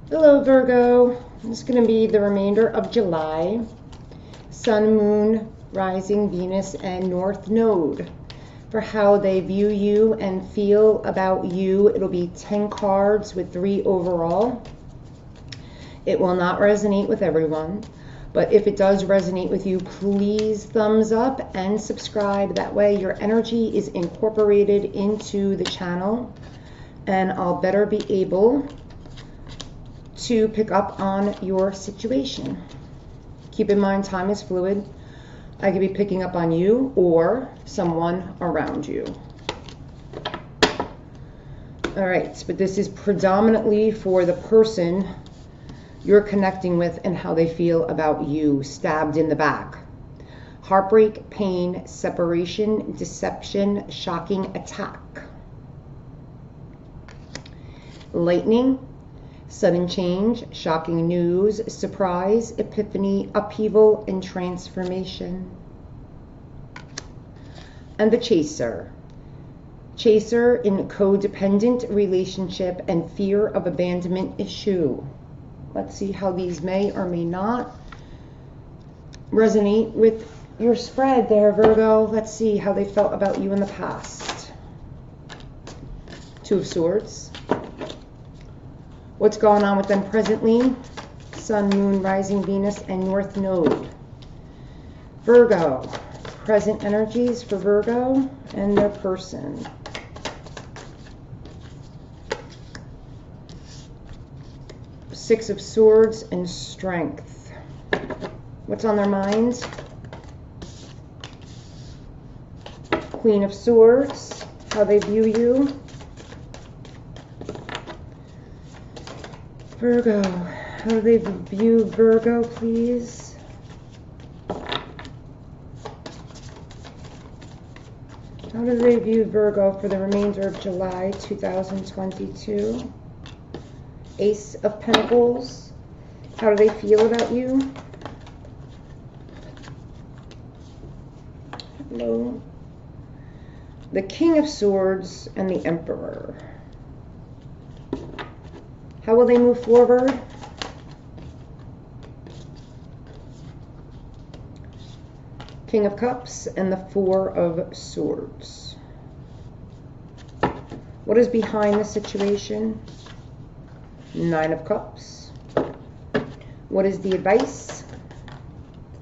Hello, Virgo. This is going to be the remainder of July. Sun, Moon, Rising, Venus, and North Node. For how they view you and feel about you, it'll be 10 cards with 3 overall. It will not resonate with everyone, but if it does resonate with you, please thumbs up and subscribe. That way your energy is incorporated into the channel, and I'll better be able to pick up on your situation. Keep in mind, time is fluid. I could be picking up on you or someone around you. All right, but this is predominantly for the person you're connecting with and how they feel about you. Stabbed in the back. Heartbreak, pain, separation, deception, shocking attack. Lightning, sudden change, shocking news, surprise, epiphany, upheaval, and transformation. And the chaser. Chaser in codependent relationship and fear of abandonment issue. Let's see how these may or may not resonate with your spread there, Virgo. Let's see how they felt about you in the past. Two of Swords. What's going on with them presently? Sun, Moon, Rising, Venus, and North Node. Virgo. Present energies for Virgo and their person. Six of Swords and Strength. What's on their minds? Queen of Swords. How they view you. Virgo, how do they view Virgo, please? How do they view Virgo for the remainder of July 2022? Ace of Pentacles, how do they feel about you? Hello. The King of Swords and the Emperor. How will they move forward? King of Cups and the Four of Swords. What is behind the situation? Nine of Cups. What is the advice?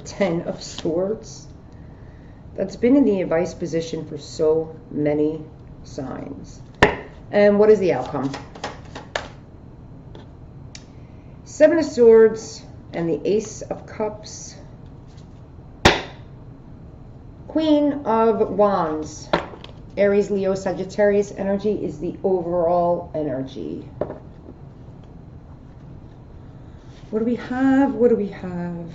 10 of Swords. That's been in the advice position for so many signs. And what is the outcome? Seven of Swords and the Ace of Cups. Queen of Wands. Aries, Leo, Sagittarius energy is the overall energy. What do we have? What do we have?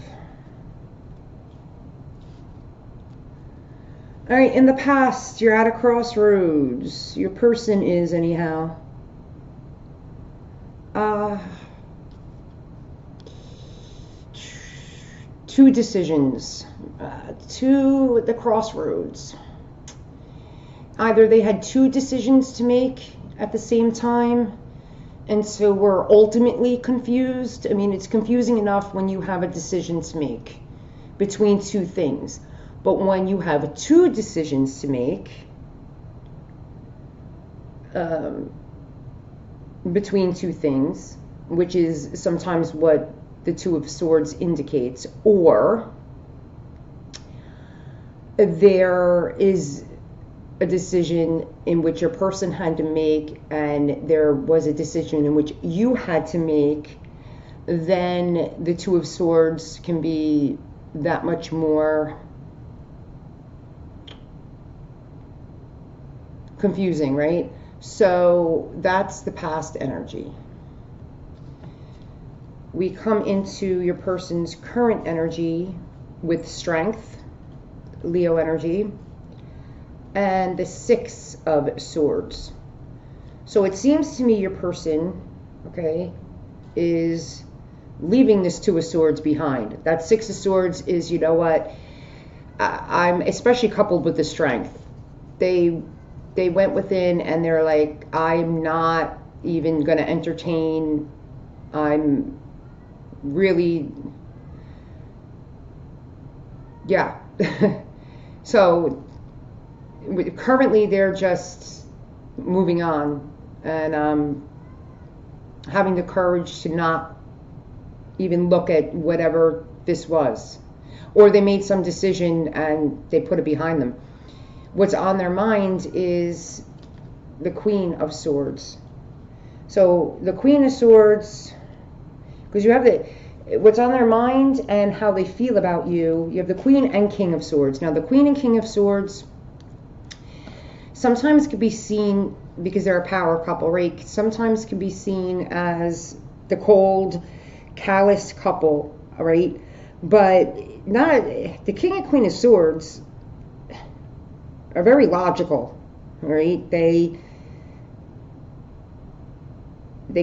All right, in the past, you're at a crossroads. Your person is, anyhow. Two decisions, to the crossroads. Either they had two decisions to make at the same time, and so we're ultimately confused. I mean, it's confusing enough when you have a decision to make between two things. But when you have two decisions to make between two things, which is sometimes what the Two of Swords indicates, or there is a decision in which your person had to make and there was a decision in which you had to make, then the Two of Swords can be that much more confusing, right? So that's the past energy. We come into your person's current energy with Strength, Leo energy, and the Six of Swords. So it seems to me your person, okay, is leaving this Two of Swords behind. That Six of Swords is, you know what, I'm especially coupled with the Strength. They went within and they're like, I'm not even going to entertain I'm really, yeah. So currently they're just moving on and having the courage to not even look at whatever this was. Or they made some decision and they put it behind them. What's on their mind is the Queen of Swords. So the Queen of Swords, because you have what's on their mind and how they feel about you. You have the Queen and King of Swords. Now the Queen and King of Swords sometimes could be seen, because they're a power couple, right? Sometimes can be seen as the cold, callous couple, right? But not the King and Queen of Swords are very logical, right? They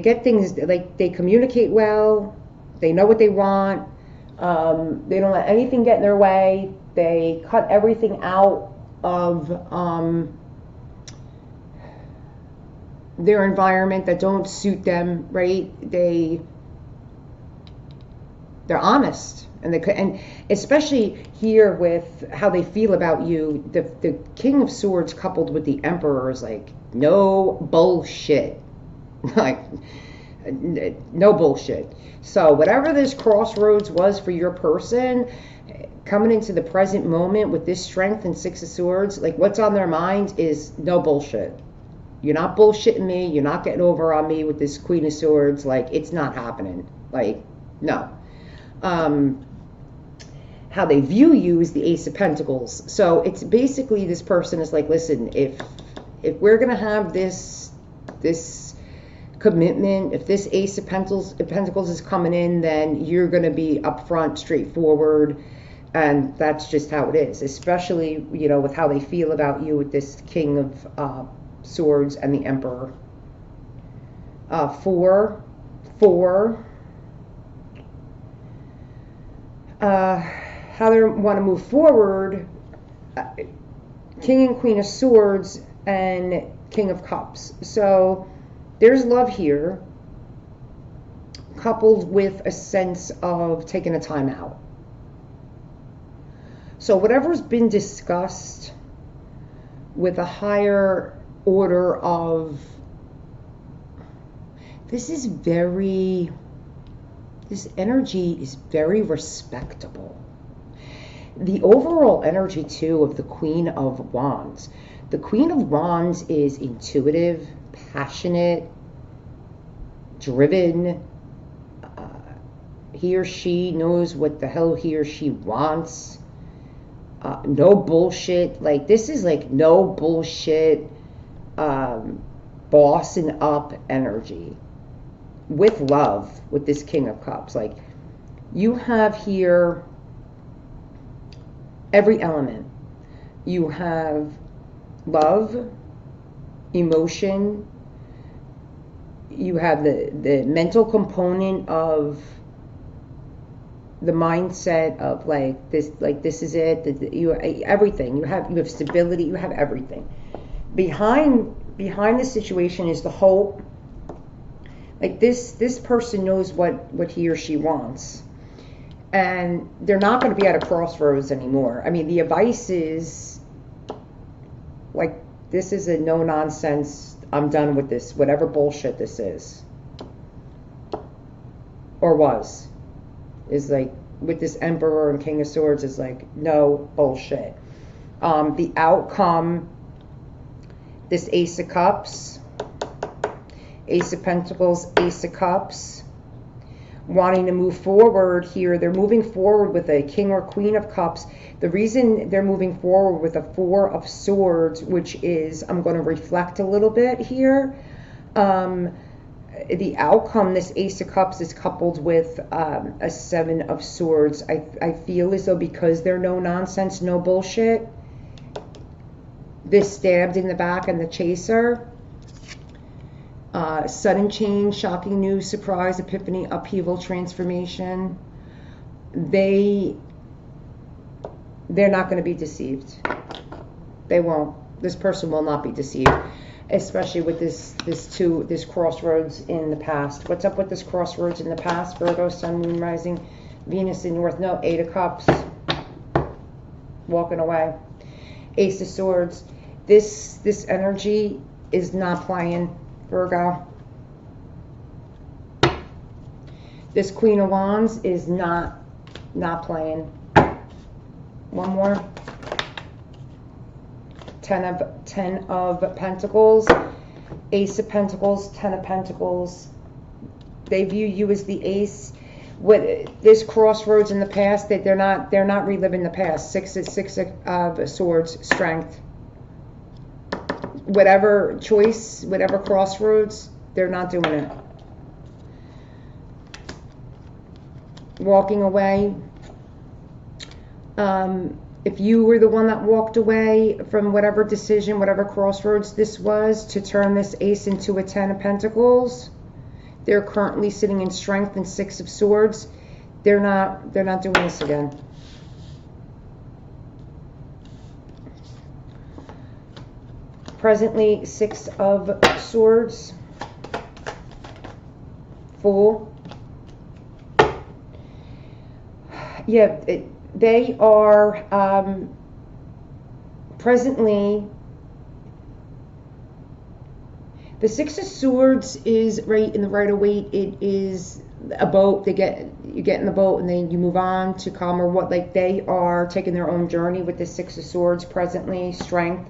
get things, like, they communicate well, they know what they want, they don't let anything get in their way, they cut everything out of their environment that don't suit them, right? They're honest, and especially here with how they feel about you. The King of Swords coupled with the Emperor is like, no bullshit. Like, no bullshit. So whatever this crossroads was for your person, coming into the present moment with this strength and Six of Swords, like, what's on their mind is no bullshit. You're not bullshitting me. You're not getting over on me with this Queen of Swords. Like, it's not happening. Like, no. How they view you is the Ace of Pentacles. So it's basically, this person is like, listen, if we're gonna have this commitment, if this Ace of Pentacles is coming in, then you're gonna be upfront, straightforward, and that's just how it is. Especially, you know, with how they feel about you with this King of Swords and the Emperor. Four. How they want to move forward, King and Queen of Swords and King of Cups. So there's love here, coupled with a sense of taking a time out. So whatever's been discussed with a higher order of, this energy is very respectable. The overall energy, too, of the Queen of Wands. The Queen of Wands is intuitive, passionate, driven. He or she knows what the hell he or she wants. No bullshit. Like, this is like no bullshit, bossing up energy. With love, with this King of Cups. Like, you have here every element. You have love, emotion, you have the mental component of the mindset of like this is it, you everything. You have stability, you have everything. Behind the situation is the hope. Like, this person knows what he or she wants, and they're not going to be at a crossroads anymore. I mean, the advice is like, this is a no nonsense, I'm done with this, whatever bullshit this is, or was, is like, with this Emperor and King of Swords, is like, no bullshit. The outcome, this Ace of Cups, Ace of Pentacles, Ace of Cups, wanting to move forward here. They're moving forward with a King or Queen of Cups. The reason they're moving forward with a Four of Swords, which is, I'm going to reflect a little bit here. The outcome, this Ace of Cups, is coupled with a Seven of Swords. I feel as though, because they're no nonsense, no bullshit, this stabbed in the back and the Chaser, sudden change, shocking news, surprise, epiphany, upheaval, transformation. They're not going to be deceived. They won't. This person will not be deceived. especially with this crossroads in the past. What's up with this crossroads in the past? Virgo, Sun, Moon, Rising, Venus in North Node, 8 of Cups, walking away. Ace of Swords. This energy is not playing, Virgo. This Queen of Wands is not playing. One more. Ten of Pentacles, Ace of Pentacles, 10 of Pentacles. They view you as the ace. With this crossroads in the past, that they're not reliving the past. Six of Swords, strength. Whatever choice, whatever crossroads, they're not doing it. Walking away. If you were the one that walked away from whatever decision, whatever crossroads this was, to turn this ace into a 10 of Pentacles, they're currently sitting in strength and 6 of Swords. They're not doing this again. Presently, 6 of Swords, Fool. Yeah, they are presently, the 6 of Swords is right in the Rider-Waite. It is a boat. You get in the boat and then you move on to calmer. What, like, they are taking their own journey with the 6 of Swords presently. Strength.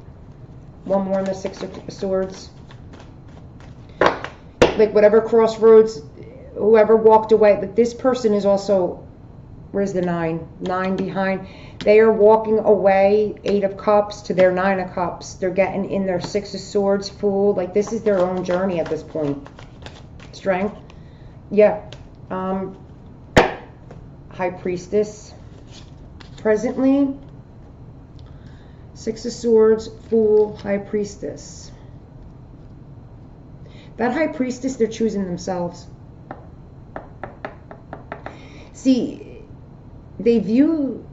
One more in the 6 of Swords. Like, whatever crossroads, whoever walked away, but this person is also, where's the 9? 9 behind. They are walking away, 8 of Cups to their 9 of Cups. They're getting in their 6 of Swords, Fool. Like, this is their own journey at this point. Strength. Yeah. High Priestess. Presently, 6 of Swords, Fool, High Priestess. That High Priestess, they're choosing themselves. See, they view,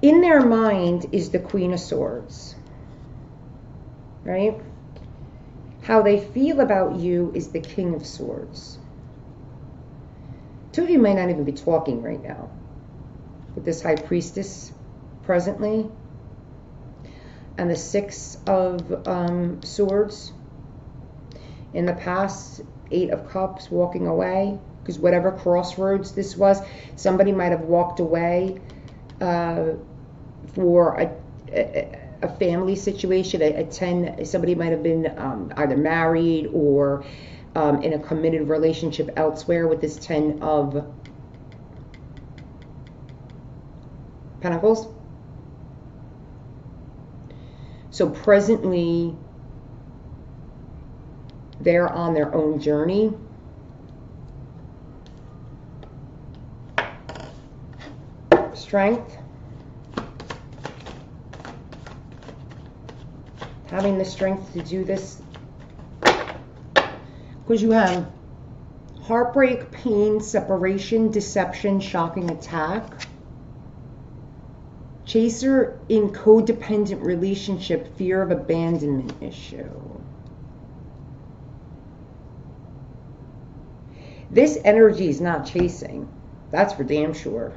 in their mind is the Queen of Swords, right? How they feel about you is the King of Swords. Two of you might not even be talking right now with this High Priestess presently, and the 6 of Swords. In the past, 8 of Cups, walking away. Because whatever crossroads this was, somebody might have walked away for a family situation, somebody might have been either married or in a committed relationship elsewhere with this 10 of Pentacles. So presently, they're on their own journey. Strength. Having the strength to do this. Because you have heartbreak, pain, separation, deception, shocking attack. Chaser in codependent relationship, fear of abandonment issue. This energy is not chasing. That's for damn sure.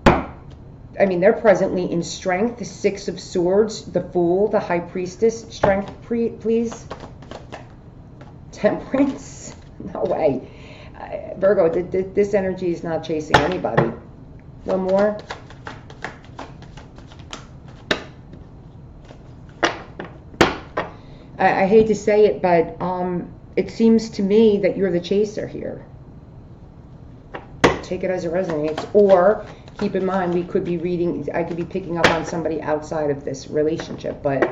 I mean, they're presently in strength, the 6 of Swords, the Fool, the High Priestess. Strength, please. Temperance. No way. Virgo, this energy is not chasing anybody. One more. I hate to say it, but it seems to me that you're the chaser here. Take it as it resonates. Or keep in mind, we could be reading, I could be picking up on somebody outside of this relationship, but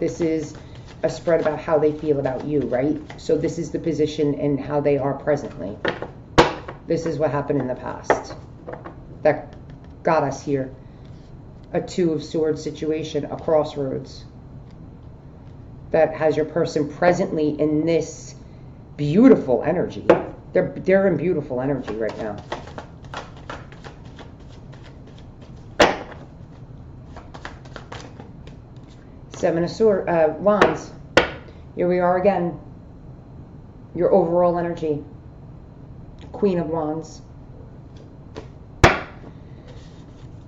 this is a spread about how they feel about you, right? So this is the position and how they are presently. This is what happened in the past that got us here. A 2 of Swords situation, a crossroads that has your person presently in this beautiful energy. They're in beautiful energy right now. Seven of Wands. Here we are again. Your overall energy. Queen of Wands.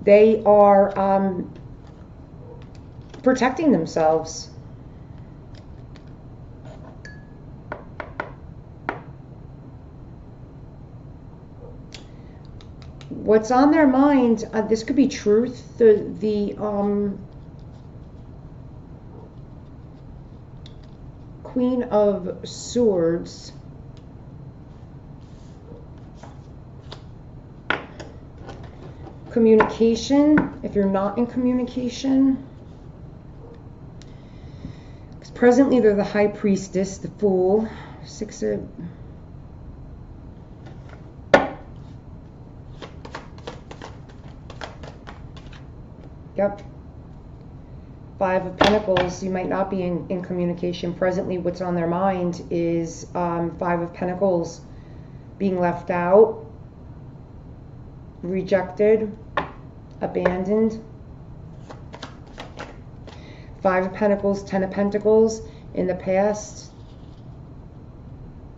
They are protecting themselves. What's on their mind, this could be truth, the Queen of Swords. Communication, if you're not in communication. Because presently they're the High Priestess, the Fool, Six of... Yep. Five of Pentacles, you might not be in communication. Presently, what's on their mind is Five of Pentacles, being left out, rejected, abandoned. Five of Pentacles, Ten of Pentacles. In the past,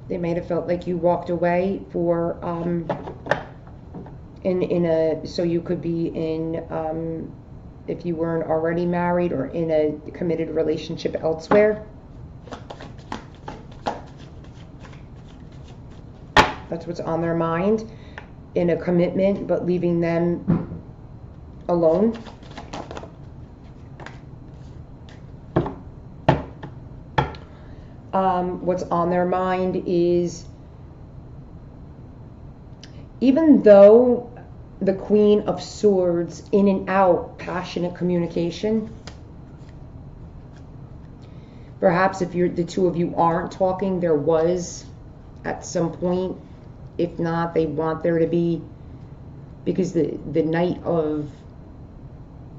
they might have felt like you walked away for so you could be in if you weren't already married or in a committed relationship elsewhere. That's what's on their mind. In a commitment, but leaving them alone. What's on their mind is, even though the Queen of Swords, in and out, passionate communication. Perhaps if the two of you aren't talking, there was at some point. If not, they want there to be, because the Knight of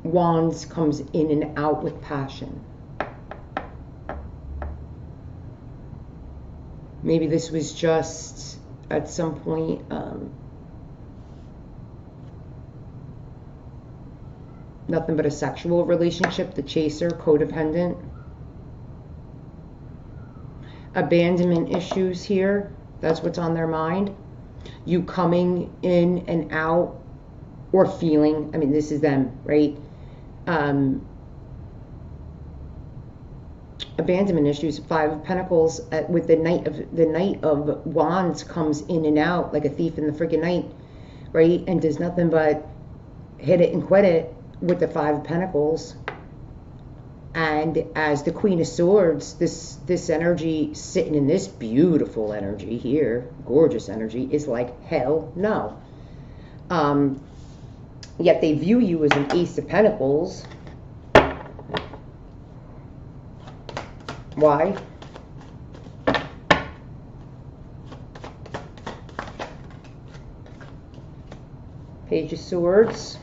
Wands comes in and out with passion. Maybe this was just at some point nothing but a sexual relationship, the chaser, codependent. Abandonment issues here, that's what's on their mind. You coming in and out, or feeling, I mean, this is them, right? Abandonment issues. Five of Pentacles with the Knight of Wands comes in and out like a thief in the freaking night, right? And does nothing but hit it and quit it with the Five of Pentacles. And as the Queen of Swords, this energy sitting in this beautiful energy here, gorgeous energy, is like, hell no. Yet they view you as an Ace of Pentacles. Why? Page of Swords.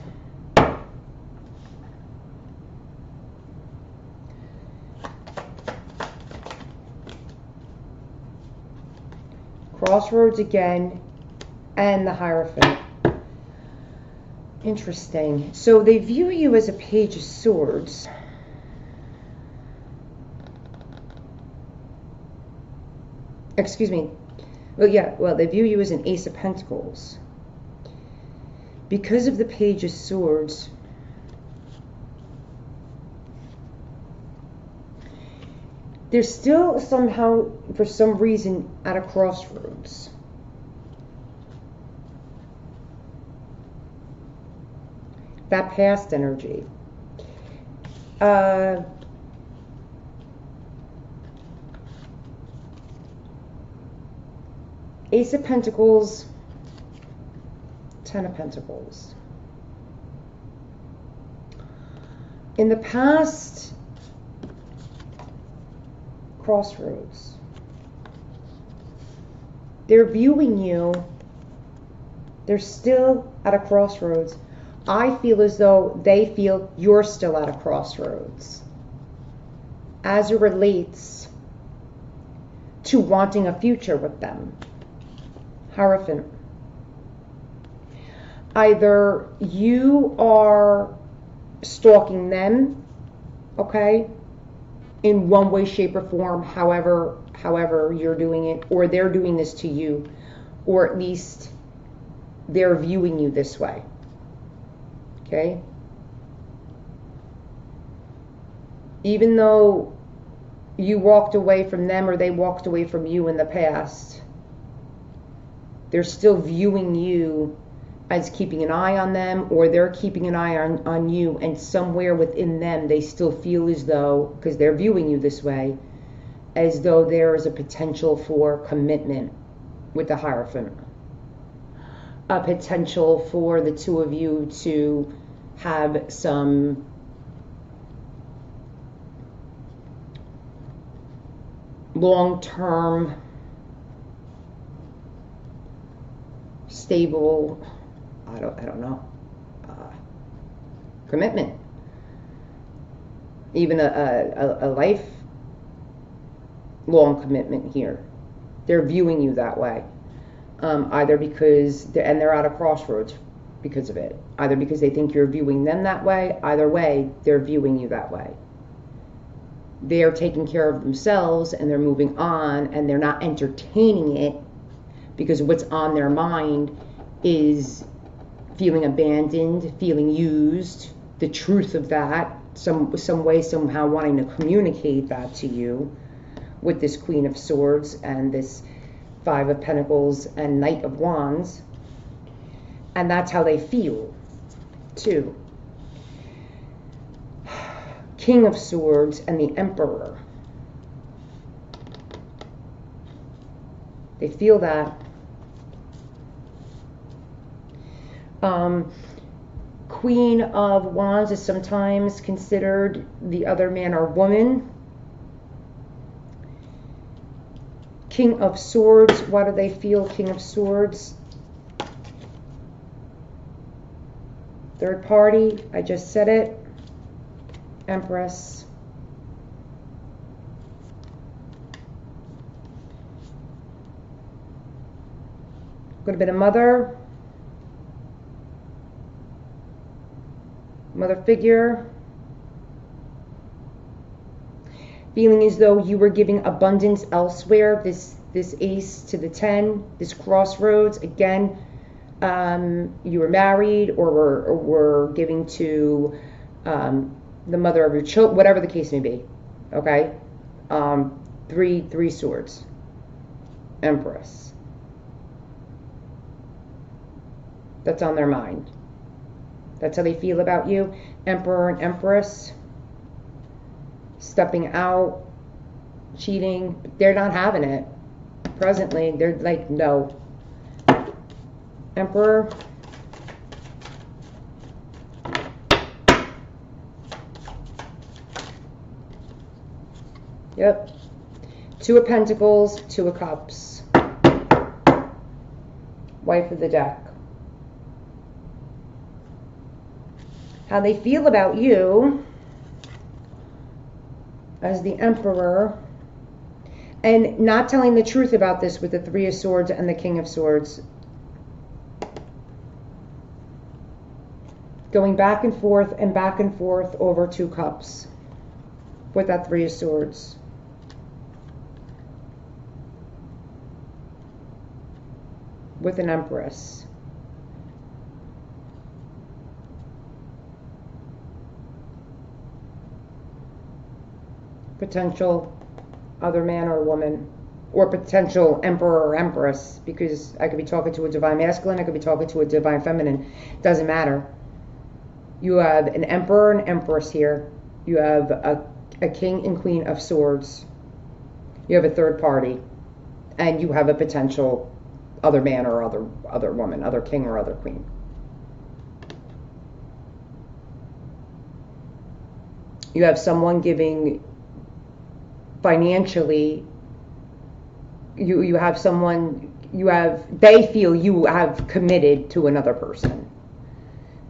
Crossroads again, and the Hierophant. Interesting. So they view you as a Page of Swords. Excuse me. Well, yeah, well, they view you as an Ace of Pentacles. Because of the Page of Swords, they're still somehow, for some reason, at a crossroads. That past energy. Ace of Pentacles, Ten of Pentacles. In the past, crossroads. They're viewing you. They're still at a crossroads. I feel as though they feel you're still at a crossroads as it relates to wanting a future with them. Hierophant. Either you are stalking them, okay, in one way, shape, or form, however you're doing it, or they're doing this to you, or at least they're viewing you this way. Okay? Even though you walked away from them or they walked away from you in the past, they're still viewing you as keeping an eye on them, or they're keeping an eye on you, and somewhere within them they still feel as though, because they're viewing you this way, as though there is a potential for commitment with the Hierophant, a potential for the two of you to have some long-term, stable, I don't know, commitment, even a lifelong commitment here. They're viewing you that way, either because they're at a crossroads because of it, either because they think you're viewing them that way. Either way, they're viewing you that way. They're taking care of themselves and they're moving on, and they're not entertaining it because what's on their mind is feeling abandoned, feeling used, the truth of that, some way, somehow wanting to communicate that to you with this Queen of Swords and this Five of Pentacles and Knight of Wands. And that's how they feel, too. King of Swords and the Emperor. They feel that. Queen of Wands is sometimes considered the other man or woman. King of Swords, what do they feel? King of Swords. Third party, I just said it. Empress. A little bit of mother. Mother figure. Feeling as though you were giving abundance elsewhere. This ace to the 10, this crossroads. Again, you were married or were giving to the mother of your children, whatever the case may be. Okay? Three swords. Empress. That's on their mind. That's how they feel about you. Emperor and Empress. Stepping out. Cheating. They're not having it. Presently, they're like, no. Emperor. Yep. Two of Pentacles, Two of Cups. Wife of the deck. How they feel about you as the Emperor, and not telling the truth about this with the Three of Swords and the King of Swords. Going back and forth over Two Cups with that Three of Swords. With an Empress. Potential other man or woman, or potential emperor or empress, because I could be talking to a divine masculine, I could be talking to a divine feminine. Doesn't matter. You have an emperor and empress here. You have a king and queen of swords. You have a third party, and you have a potential other man or other woman, other king or other queen. You have someone giving financially, you have someone, they feel you have committed to another person,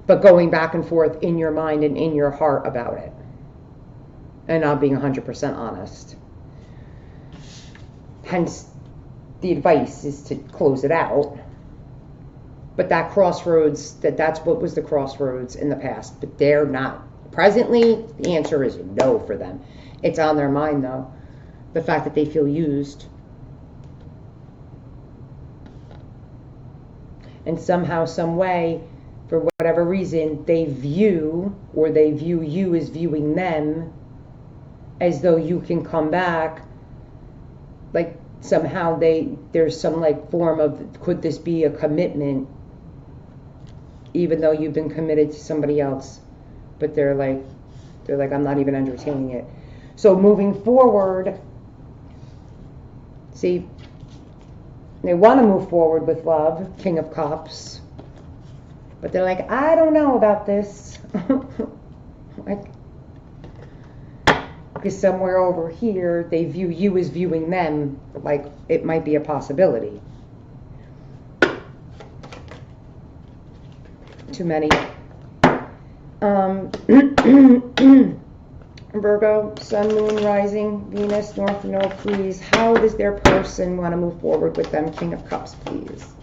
but going back and forth in your mind and in your heart about it, and not being 100% honest. Hence, the advice is to close it out. But that crossroads, that's what was the crossroads in the past, but they're not. Presently, the answer is no for them. It's on their mind, though. The fact that they feel used. And somehow, some way, for whatever reason, they view, or they view you as viewing them, as though you can come back. Like, somehow there's some, like, form of, could this be a commitment, even though you've been committed to somebody else? But they're like, I'm not even entertaining it. So moving forward, see, they want to move forward with love, King of Cups, but they're like, I don't know about this. Like, because somewhere over here, they view you as viewing them, like it might be a possibility. Too many. Virgo, Sun, Moon, Rising, Venus, North Node, please. How does their person want to move forward with them? King of Cups, please.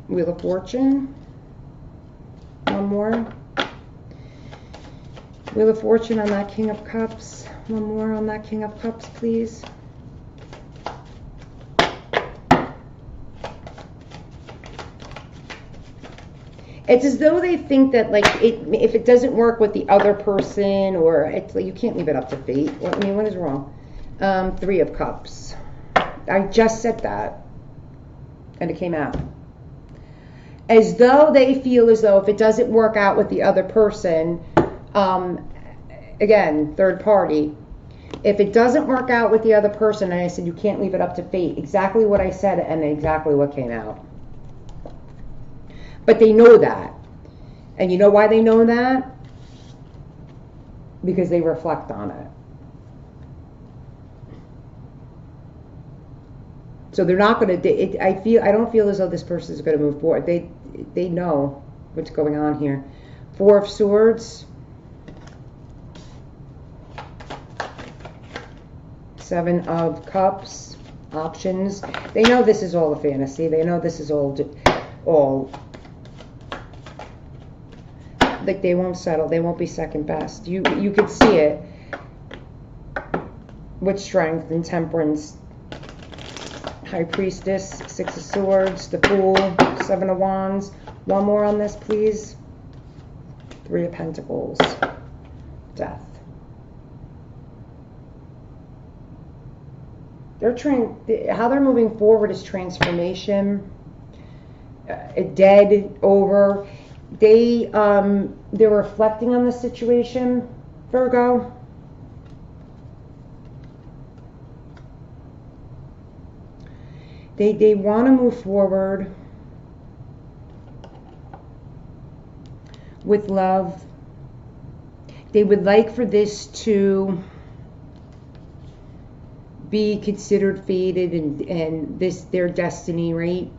Wheel of Fortune. One more. Wheel of Fortune on that King of Cups. One more on that King of Cups, please. It's as though they think that, like, if it doesn't work with the other person, or it's like, you can't leave it up to fate. I mean, what is wrong? Three of Cups. I just said that, and it came out. As though they feel as though if it doesn't work out with the other person, again, third party, if it doesn't work out with the other person, and I said you can't leave it up to fate, exactly what I said and exactly what came out. But they know that. And you know why they know that? Because they reflect on it. So they're not going to, I don't feel as though this person is going to move forward. They know what's going on here. Four of Swords. Seven of Cups. Options. They know this is all a fantasy. They know this is all like, they won't settle. They won't be second best. You could see it with Strength and Temperance. High Priestess, Six of Swords, the Fool, Seven of Wands. One more on this, please. Three of Pentacles. Death. How they're moving forward is transformation. Dead, over. They're reflecting on the situation, Virgo. They want to move forward with love. They would like for this to be considered fated and this their destiny, right?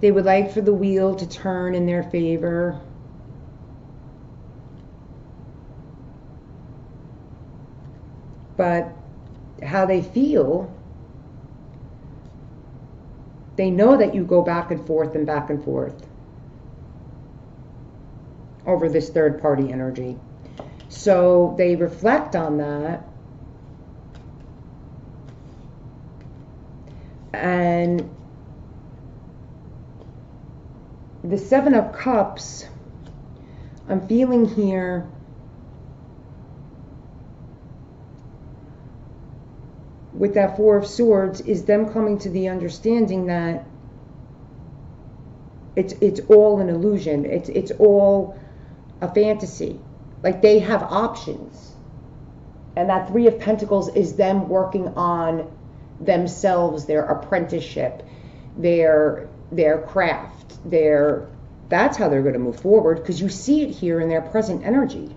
They would like for the wheel to turn in their favor. But how they feel, they know that you go back and forth over this third party energy. So they reflect on that. And the Seven of Cups, I'm feeling here, with that Four of Swords, is them coming to the understanding that it's all an illusion. It's all a fantasy. Like, they have options. And that Three of Pentacles is them working on themselves, their apprenticeship, their craft. That's how they're going to move forward, because you see it here in their present energy.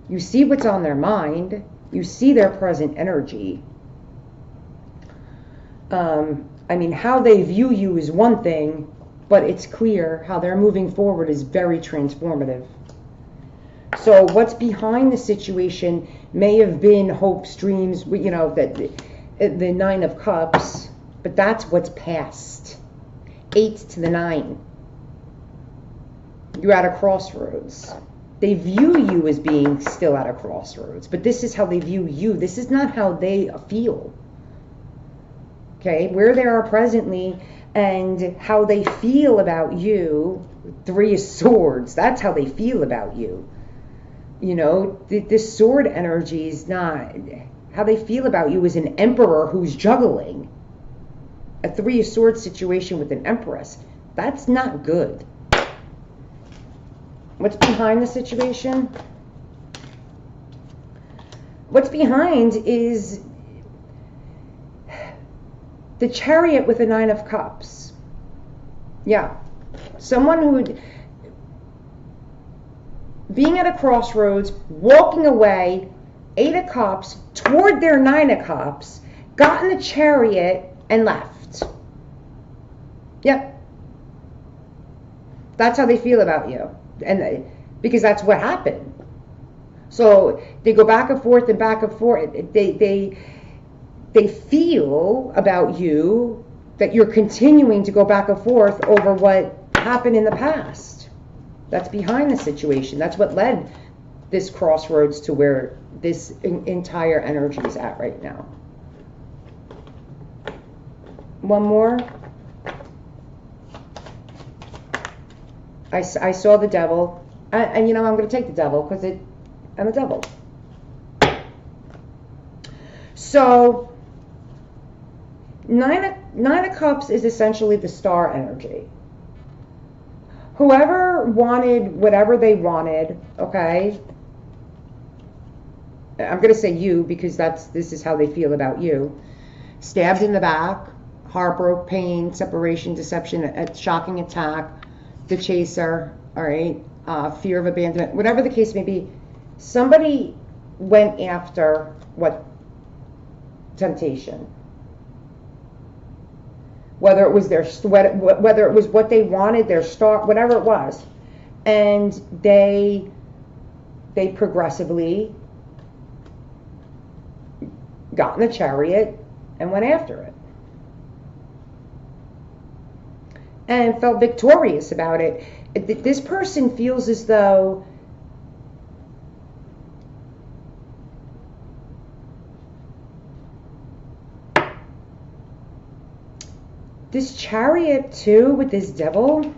You see what's on their mind. You see their present energy. I mean, how they view you is one thing, but it's clear how they're moving forward is very transformative. So what's behind the situation may have been hopes, dreams, you know, that the Nine of Cups, but that's what's past. 8 to the 9. You're at a crossroads. They view you as being still at a crossroads, but this is how they view you. This is not how they feel. Okay, where they are presently and how they feel about you, Three of Swords, that's how they feel about you. You know, this sword energy is not, how they feel about you is an emperor who's juggling. A Three of Swords situation with an empress, that's not good. What's behind the situation? What's behind is the Chariot with the Nine of Cups. Yeah. Someone who would, being at a crossroads, walking away, Eight of Cups, toward their Nine of Cups, got in the Chariot and left. Yep. That's how they feel about you. And because that's what happened. So they go back and forth and back and forth. They feel about you that you're continuing to go back and forth over what happened in the past. That's behind the situation. That's what led this crossroads to where this entire energy is at right now. One more. I saw the Devil, and you know, I'm going to take the Devil because I'm a devil. So, Nine of Cups is essentially the star energy. Whoever wanted whatever they wanted, okay? I'm going to say you because this is how they feel about you. Stabbed in the back, heartbreak, pain, separation, deception, a shocking attack, the chaser, all right, fear of abandonment, whatever the case may be. Somebody went after what? Temptation. Whether it was whether it was what they wanted, their star, whatever it was, and they progressively got in the Chariot and went after it, and felt victorious about it. This person feels as though this Chariot too with this Devil,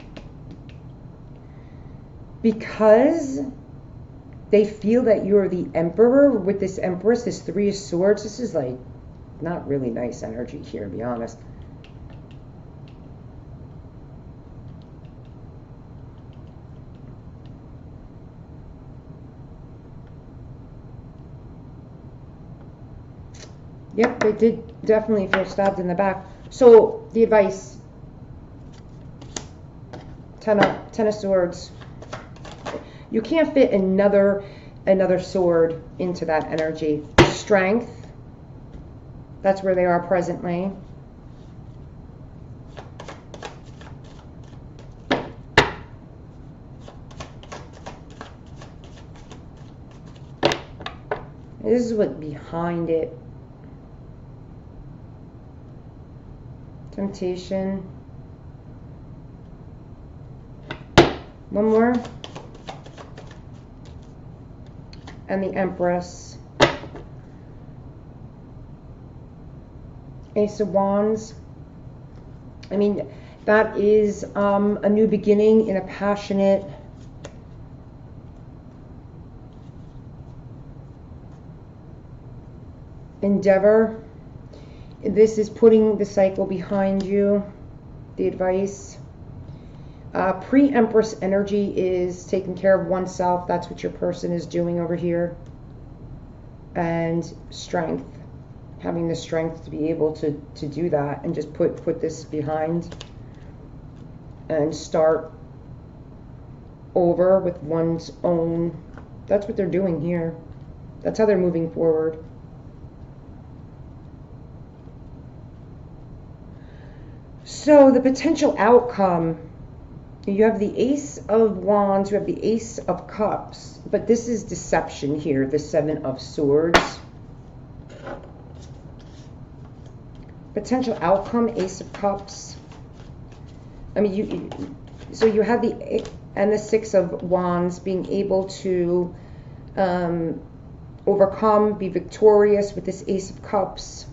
because they feel that you're the Emperor with this Empress, this Three of Swords. This is like not really nice energy here, to be honest. Yep, they did definitely feel stabbed in the back. So the advice, Ten of Swords. You can't fit another sword into that energy. Strength. That's where they are presently. This is what behind it. Temptation. One more. And the Empress. Ace of Wands. I mean, that is a new beginning in a passionate endeavor. This is putting the cycle behind you. The advice. Pre-Empress energy is taking care of oneself. That's what your person is doing over here. And strength. Having the strength to be able to do that and just put this behind and start over with one's own. That's what they're doing here. That's how they're moving forward. So the potential outcome, you have the Ace of Wands, you have the Ace of Cups, but this is deception here, the Seven of Swords. Potential outcome, Ace of Cups. I mean, so you have the and the Six of Wands, being able to overcome, be victorious with this Ace of Cups.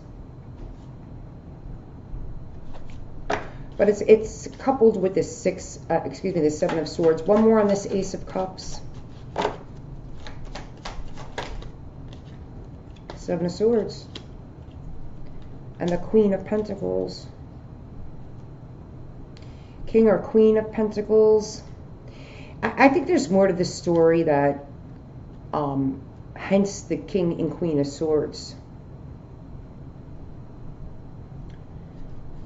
But it's coupled with this the Seven of Swords. One more on this Ace of Cups. Seven of Swords. And the Queen of Pentacles. King or Queen of Pentacles. I think there's more to this story that, hence the King and Queen of Swords.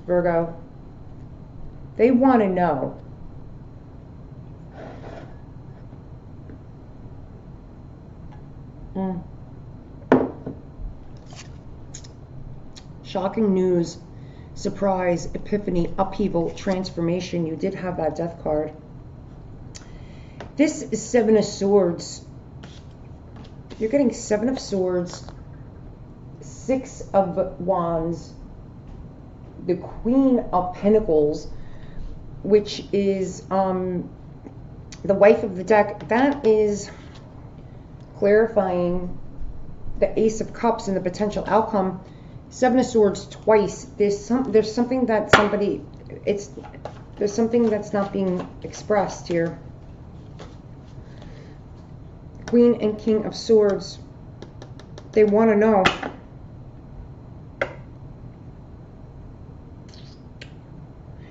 Virgo, they want to know. Shocking news, surprise, epiphany, upheaval, transformation. You did have that Death card. This is Seven of Swords. You're getting Seven of Swords, Six of Wands, the Queen of Pentacles, which is the wife of the deck. That is clarifying the Ace of Cups and the potential outcome. Seven of Swords twice. There's something that there's something that's not being expressed here. Queen and King of Swords. They want to know.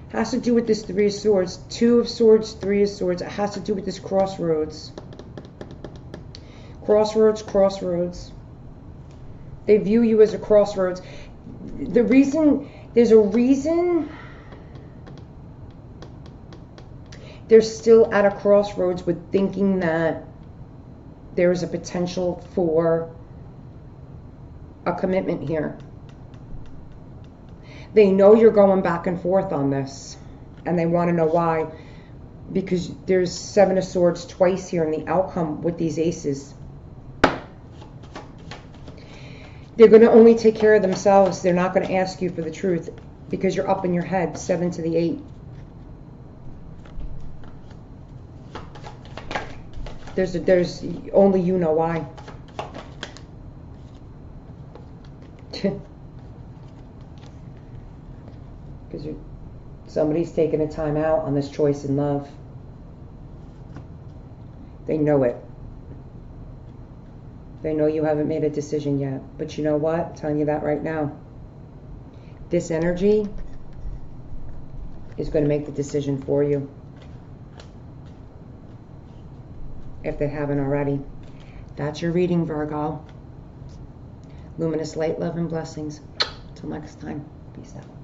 Has to do with this Three of Swords. Two of Swords, Three of Swords. It has to do with this crossroads. Crossroads, crossroads. They view you as a crossroads. The reason, there's a reason they're still at a crossroads with thinking that there's a potential for a commitment here. They know you're going back and forth on this, and they want to know why, because there's Seven of Swords twice here in the outcome with these aces. They're going to only take care of themselves. They're not going to ask you for the truth because you're up in your head. 7 to the 8. There's only you know why. Because somebody's taking a time out on this choice in love. They know it. They know you haven't made a decision yet. But you know what? I'm telling you that right now. This energy is going to make the decision for you. If they haven't already. That's your reading, Virgo. Luminous light, love, and blessings. Till next time. Peace out.